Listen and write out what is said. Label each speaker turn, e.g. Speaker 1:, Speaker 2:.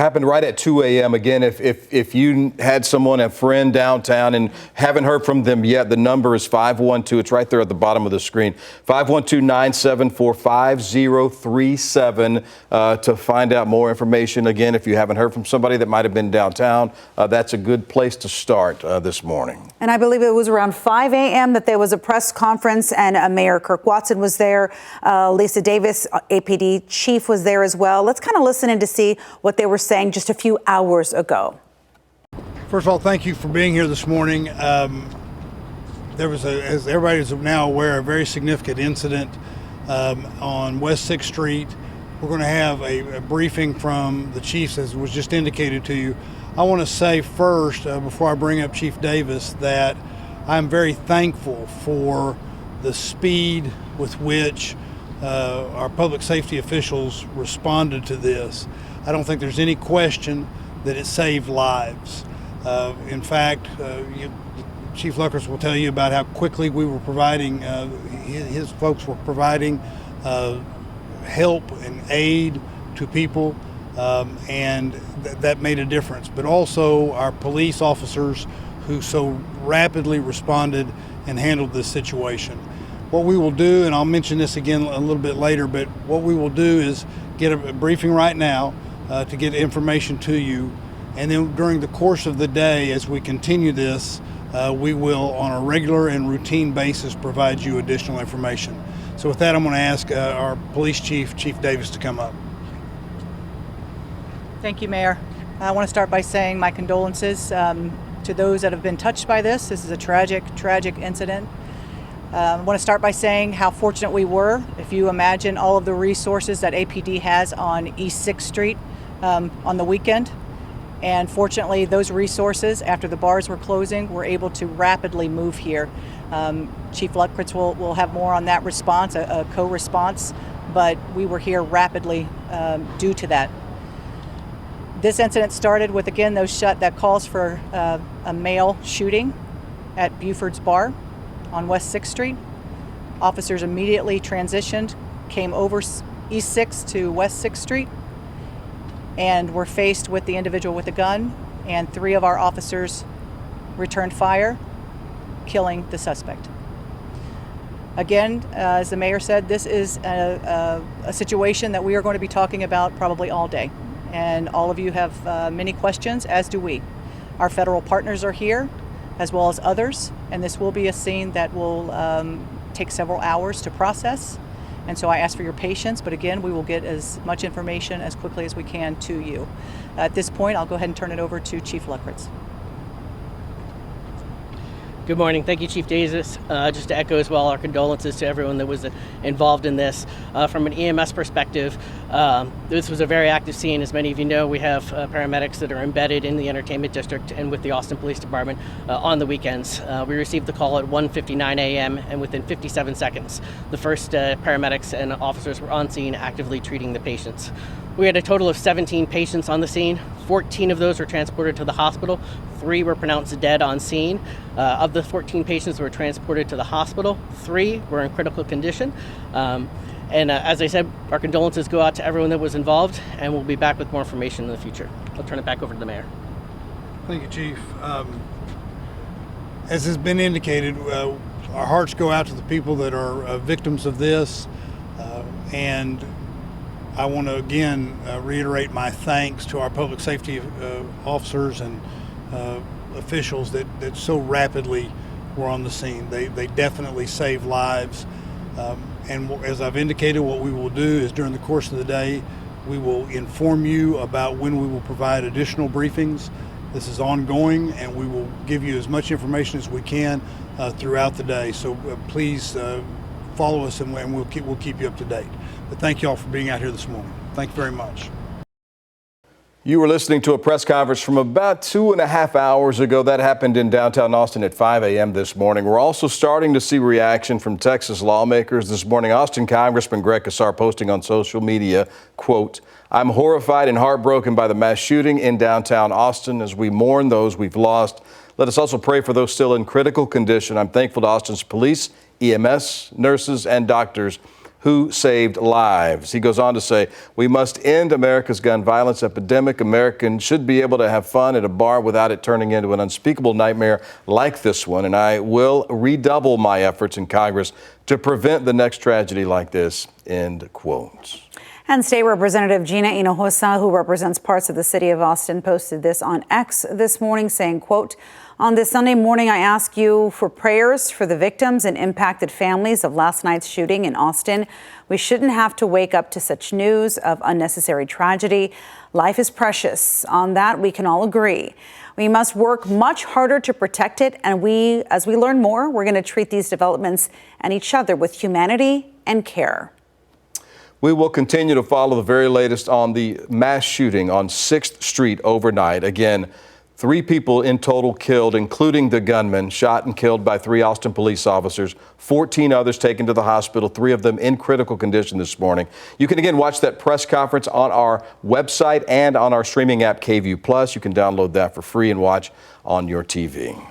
Speaker 1: Happened right at 2 a.m. Again, if you had someone, a friend downtown and haven't heard from them yet, the number is 512. It's right there at the bottom of the screen. 512-974-5037 to find out more information. Again, if you haven't heard from somebody that might have been downtown, that's a good place to start this morning.
Speaker 2: And I believe it was around 5 a.m. that there was a press conference, and Mayor Kirk Watson was there. Lisa Davis, APD chief, was there as well. Let's kind of listen in to see what they were saying just a few hours ago.
Speaker 3: First of all, thank you for being here this morning. There was, as everybody is now aware, a very significant incident on West 6th Street. We're going to have a briefing from the chiefs, as was just indicated to you. I want to say first, before I bring up Chief Davis, that I'm very thankful for the speed with which our public safety officials responded to this. I don't think there's any question that it saved lives. In fact, Chief Luckrets will tell you about how quickly we were providing, his folks were providing help and aid to people, and that made a difference. But also our police officers who so rapidly responded and handled this situation. What we will do, and I'll mention this again a little bit later, but what we will do is get a briefing right now to get information to you. And then during the course of the day, as we continue this, we will on a regular and routine basis provide you additional information. So with that, I'm going to ask our police chief, Chief Davis, to come up.
Speaker 4: Thank you, Mayor. I want to start by saying my condolences to those that have been touched by this. This is a tragic, tragic incident. I want to start by saying how fortunate we were. If you imagine all of the resources that APD has on East 6th Street on the weekend, and fortunately those resources, after the bars were closing, were able to rapidly move here. Chief Luckrets will have more on that response, a co-response, but we were here rapidly due to that. This incident started with, again, that calls for a male shooting at Buford's Bar on West 6th Street. Officers immediately transitioned, came over East 6th to West 6th Street, and were faced with the individual with a gun, and 3 of our officers returned fire, killing the suspect. Again, as the mayor said, this is a situation that we are going to be talking about probably all day, and all of you have many questions, as do we. Our federal partners are here, as well as others, and this will be a scene that will take several hours to process. And so I ask for your patience, but again, we will get as much information as quickly as we can to you. At this point, I'll go ahead and turn it over to Chief Luckrets.
Speaker 5: Good morning. Thank you, Chief Davis. Just to echo as well our condolences to everyone that was involved in this. From an EMS perspective, this was a very active scene. As many of you know, we have paramedics that are embedded in the entertainment district and with the Austin Police Department on the weekends. We received the call at 1:59 a.m. and within 57 seconds, the first paramedics and officers were on scene actively treating the patients. We had a total of 17 patients on the scene. 14 of those were transported to the hospital. 3 were pronounced dead on scene. Of the 14 patients that were transported to the hospital, 3 were in critical condition. As I said, our condolences go out to everyone that was involved, and we'll be back with more information in the future. I'll turn it back over to the mayor.
Speaker 3: Thank you, Chief. As has been indicated, our hearts go out to the people that are victims of this, and I want to again reiterate my thanks to our public safety officers and officials that so rapidly were on the scene. They definitely saved lives. And as I've indicated, what we will do is during the course of the day, we will inform you about when we will provide additional briefings. This is ongoing, and we will give you as much information as we can throughout the day. So please follow us, and we'll keep you up to date. But thank you all for being out here this morning. Thank you very much.
Speaker 1: You were listening to a press conference from about 2.5 hours ago. That happened in downtown Austin at 5 a.m. this morning. We're also starting to see reaction from Texas lawmakers this morning. Austin Congressman Greg Casar posting on social media, quote, "I'm horrified and heartbroken by the mass shooting in downtown Austin. As we mourn those we've lost, let us also pray for those still in critical condition. I'm thankful to Austin's police, EMS, nurses, and doctors who saved lives. He goes on to say, we must end America's gun violence epidemic. Americans should be able to have fun at a bar without it turning into an unspeakable nightmare like this one. And I will redouble my efforts in Congress to prevent the next tragedy like this, end quote.
Speaker 2: And State Representative Gina Hinojosa, who represents parts of the city of Austin, posted this on X this morning saying, quote, on this Sunday morning, I ask you for prayers for the victims and impacted families of last night's shooting in Austin. We shouldn't have to wake up to such news of unnecessary tragedy. Life is precious. On that, we can all agree. We must work much harder to protect it. And as we learn more, we're going to treat these developments and each other with humanity and care.
Speaker 1: We will continue to follow the very latest on the mass shooting on 6th Street overnight. Again, 3 people in total killed, including the gunman, shot and killed by 3 Austin police officers, 14 others taken to the hospital, 3 of them in critical condition this morning. You can again watch that press conference on our website and on our streaming app KVUE+. You can download that for free and watch on your TV.